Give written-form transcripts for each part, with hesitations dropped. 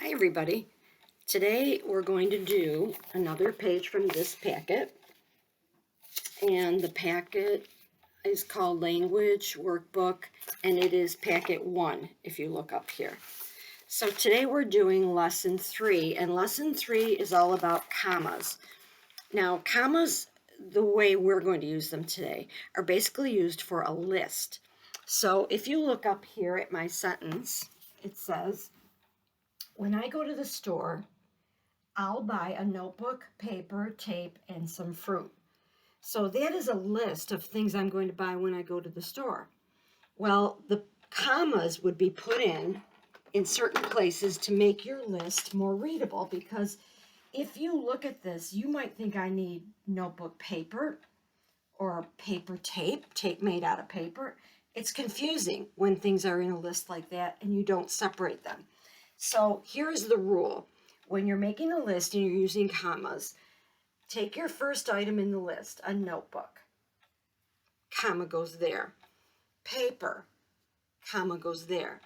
Hi everybody. Today we're going to do another page from this packet, and the packet is called Language Workbook, and it is packet 1 if you look up here. So today we're doing lesson 3, and lesson 3 is all about commas. Now commas, the way we're going to use them today, are basically used for a list. So if you look up here at my sentence, it says, when I go to the store, I'll buy a notebook, paper, tape, and some fruit. So that is a list of things I'm going to buy when I go to the store. Well, the commas would be put in certain places to make your list more readable, because if you look at this, you might think I need notebook paper or paper tape, tape made out of paper. It's confusing when things are in a list like that and you don't separate them. So here's the rule. When you're making a list and you're using commas, take your first item in the list, a notebook, comma goes there. Paper, comma goes there.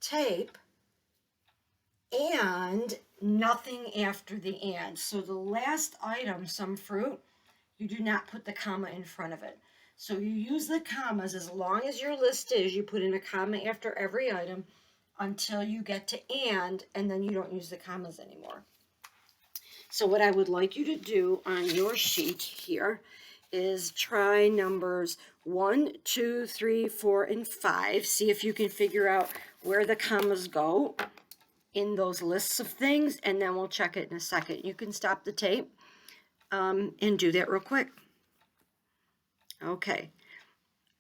Tape, and nothing after the and. So the last item, some fruit, you do not put the comma in front of it. So you use the commas as long as your list is, you put in a comma after every item until you get to and then you don't use the commas anymore. So what I would like you to do on your sheet here is try numbers 1, 2, 3, 4, and 5. See if you can figure out where the commas go in those lists of things, and then we'll check it in a second. You can stop the tape and do that real quick. Okay,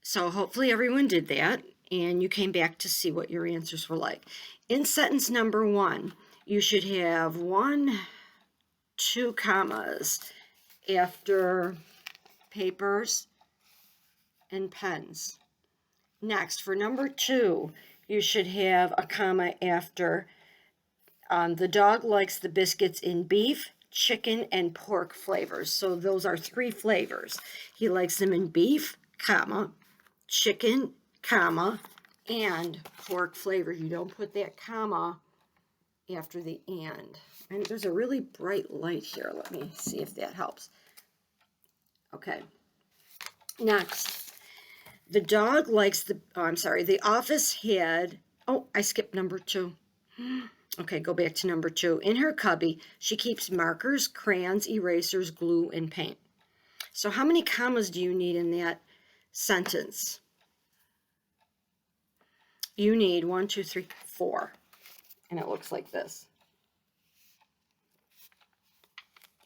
so hopefully everyone did that, and you came back to see what your answers were like. In sentence number 1, you should have 1, 2 commas after papers and pens. Next, for number 2, you should have a comma after the dog likes the biscuits in beef, chicken, and pork flavors. So those are 3 flavors. He likes them in beef, comma, chicken, comma, and pork flavor. You don't put that comma after the and. And there's a really bright light here. Let me see if that helps. Okay. Next, the dog likes the office had, I skipped number 2. Okay, go back to number 2. In her cubby, she keeps markers, crayons, erasers, glue, and paint. So how many commas do you need in that sentence? You need 1, 2, 3, 4. And it looks like this.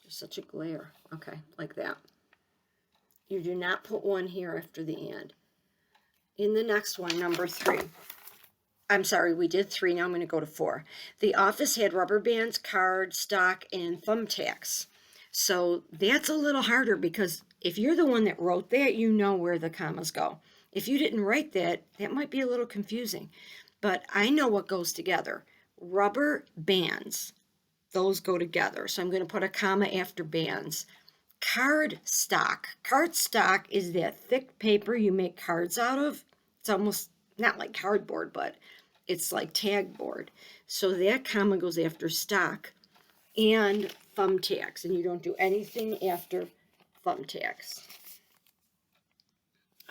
There's such a glare. Okay, like that. You do not put 1 here after the and. In the next one, number 3. I'm sorry, we did 3. Now I'm going to go to 4. The office had rubber bands, card, stock, and thumbtacks. So that's a little harder, because if you're the one that wrote that, you know where the commas go. If you didn't write that, that might be a little confusing. But I know what goes together. Rubber bands, those go together. So I'm going to put a comma after bands. Card stock. Card stock is that thick paper you make cards out of. It's almost not like cardboard, but it's like tag board. So that comma goes after stock. And thumbtacks, and you don't do anything after thumbtacks.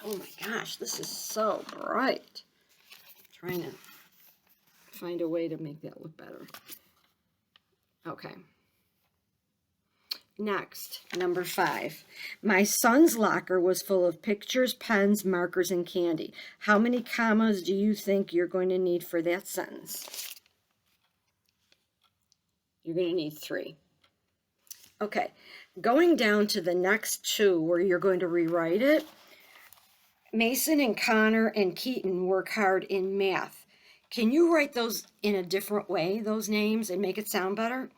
Oh my gosh, this is so bright. I'm trying to find a way to make that look better. Okay. Next, number 5. My son's locker was full of pictures, pens, markers, and candy. How many commas do you think you're going to need for that sentence? You're going to need 3. Okay, going down to the next 2 where you're going to rewrite it. Mason and Connor and Keaton work hard in math. Can you write those in a different way, those names, and make it sound better?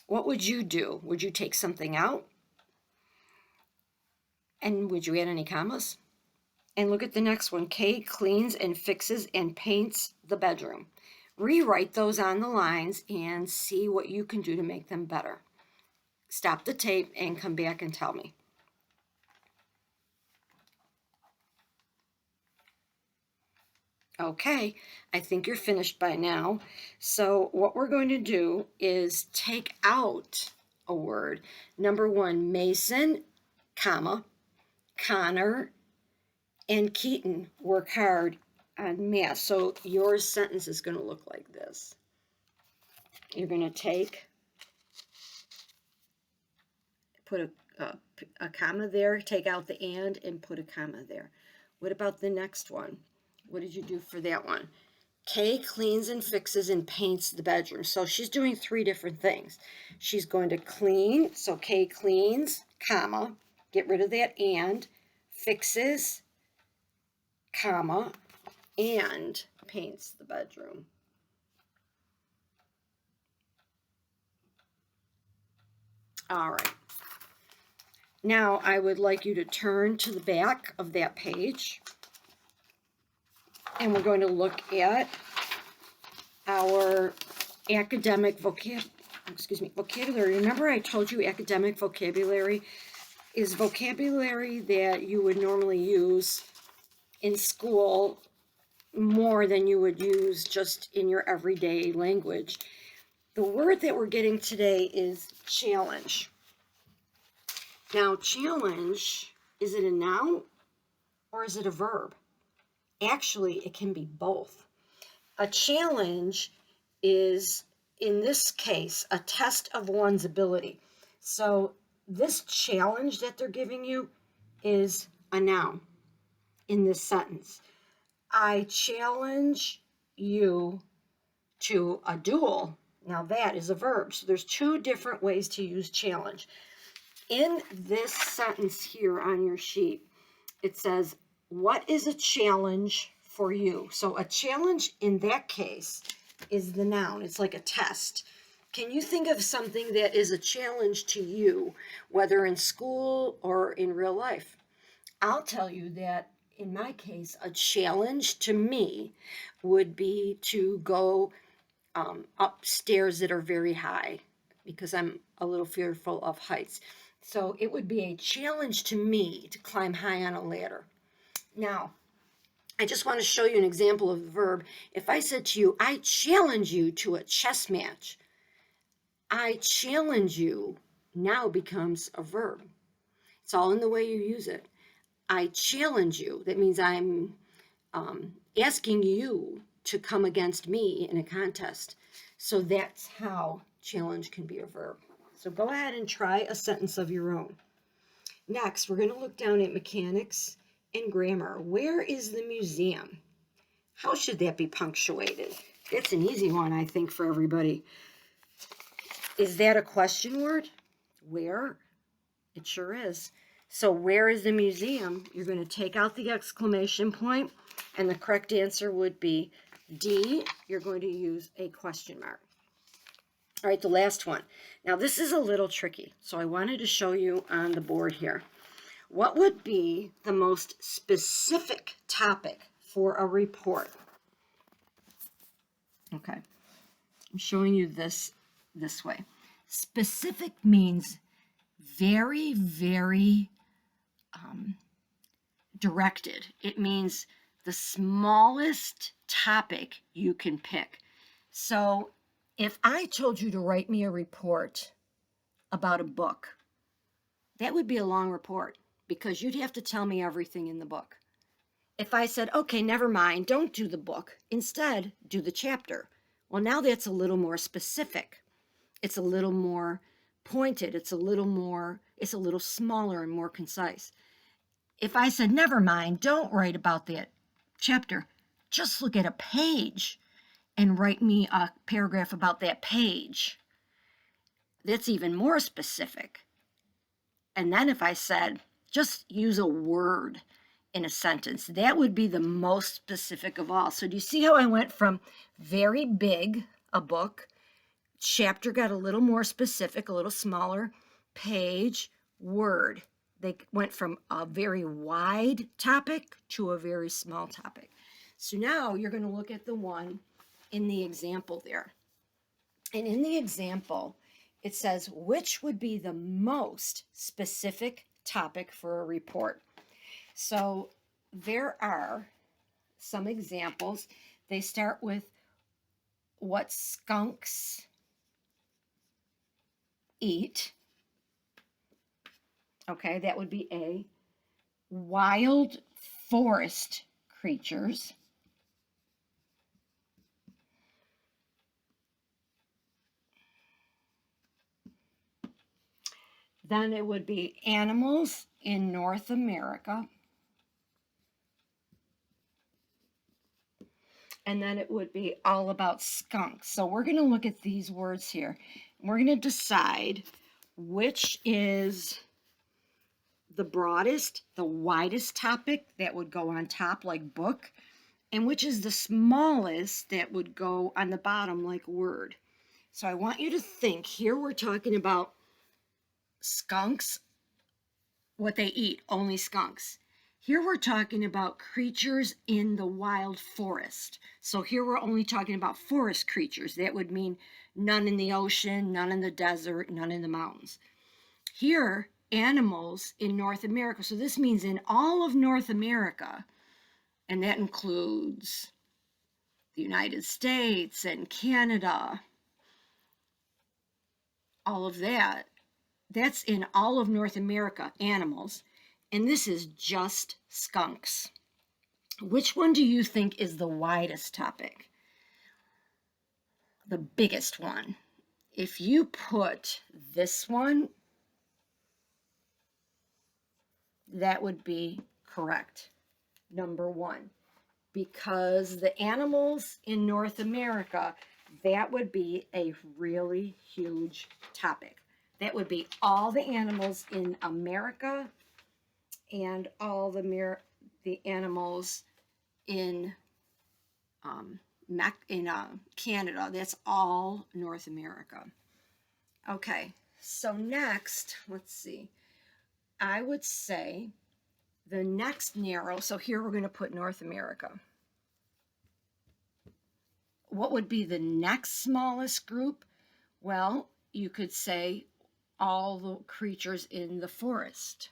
What would you do? Would you take something out? And would you add any commas? And look at the next one. Kate cleans and fixes and paints the bedroom. Rewrite those on the lines and see what you can do to make them better. Stop the tape and come back and tell me. Okay, I think you're finished by now. So what we're going to do is take out a word. Number one, Mason, comma, Connor, and Keaton work hard on math. So your sentence is going to look like this. You're going to put a comma there, take out the and put a comma there. What about the next one? What did you do for that one? Kay cleans and fixes and paints the bedroom. So she's doing three different things. She's going to clean, so Kay cleans, comma, get rid of that and, fixes, comma, and paints the bedroom. All right. Now I would like you to turn to the back of that page, and we're going to look at our academic vocabulary. Remember I told you academic vocabulary is vocabulary that you would normally use in school more than you would use just in your everyday language. The word that we're getting today is challenge. Now, challenge, is it a noun or is it a verb? Actually, it can be both. A challenge is, in this case, a test of one's ability. So this challenge that they're giving you is a noun in this sentence. I challenge you to a duel. Now that is a verb. So there's two different ways to use challenge. In this sentence here on your sheet, it says, what is a challenge for you? So a challenge in that case is the noun. It's like a test. Can you think of something that is a challenge to you, whether in school or in real life? I'll tell you that in my case, a challenge to me would be to go up stairs that are very high because I'm a little fearful of heights. So it would be a challenge to me to climb high on a ladder. Now, I just want to show you an example of the verb. If I said to you, I challenge you to a chess match, I challenge you now becomes a verb. It's all in the way you use it. I challenge you. That means I'm asking you to come against me in a contest. So that's how challenge can be a verb. So go ahead and try a sentence of your own. Next, we're going to look down at mechanics and grammar. Where is the museum? How should that be punctuated? It's an easy one, I think, for everybody. Is that a question word? Where? It sure is. So where is the museum? You're going to take out the exclamation point, and the correct answer would be D. You're going to use a question mark. All right, the last one. Now, this is a little tricky, so I wanted to show you on the board here. What would be the most specific topic for a report? Okay, I'm showing you this way. Specific means very, very directed. It means the smallest topic you can pick. So if I told you to write me a report about a book, that would be a long report because you'd have to tell me everything in the book. If I said, okay, never mind, don't do the book, instead do the chapter. Well, now that's a little more specific. It's a little more pointed. It's a little smaller and more concise. If I said, never mind, don't write about that chapter, just look at a page and write me a paragraph about that page, that's even more specific. And then if I said, just use a word in a sentence, that would be the most specific of all. So do you see how I went from very big, a book, chapter got a little more specific, a little smaller, page, word. They went from a very wide topic to a very small topic. So now you're going to look at the one in the example there. And in the example, it says, which would be the most specific topic for a report? So there are some examples. They start with what skunks eat. Okay, that would be A. Wild forest creatures. Then it would be animals in North America. And then it would be all about skunks. So we're going to look at these words here. We're going to decide which is the broadest, the widest topic that would go on top like book, and which is the smallest that would go on the bottom like word. So I want you to think, here we're talking about skunks, what they eat, only skunks. Here we're talking about creatures in the wild forest. So here we're only talking about forest creatures. That would mean none in the ocean, none in the desert, none in the mountains. Here, animals in North America. So this means in all of North America, and that includes the United States and Canada, all of that. That's in all of North America, animals. And this is just skunks. Which one do you think is the widest topic? The biggest one. If you put this one, that would be correct. Number one. Because the animals in North America, that would be a really huge topic. That would be all the animals in America and all the animals in Canada. That's all North America. Okay, so next, let's see. I would say the next narrow, so here we're going to put North America. What would be the next smallest group? Well, you could say all the creatures in the forest.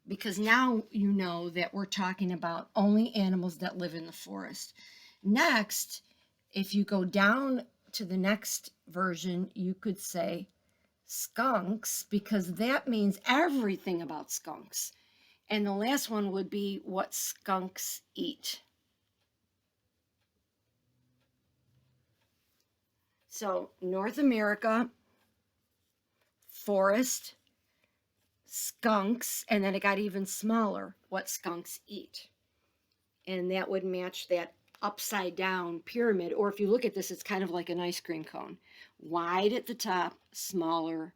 Because now you know that we're talking about only animals that live in the forest. Next, if you go down to the next version, you could say skunks, because that means everything about skunks. And the last one would be what skunks eat. So North America, forest, skunks, and then it got even smaller, what skunks eat. And that would match that upside down pyramid, or if you look at this, it's kind of like an ice cream cone. Wide at the top, smaller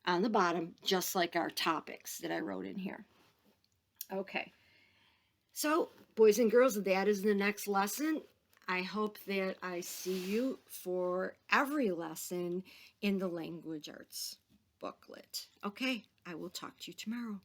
on the bottom, just like our topics that I wrote in here. Okay, so boys and girls, that is the next lesson. I hope that I see you for every lesson in the language arts booklet. Okay, I will talk to you tomorrow.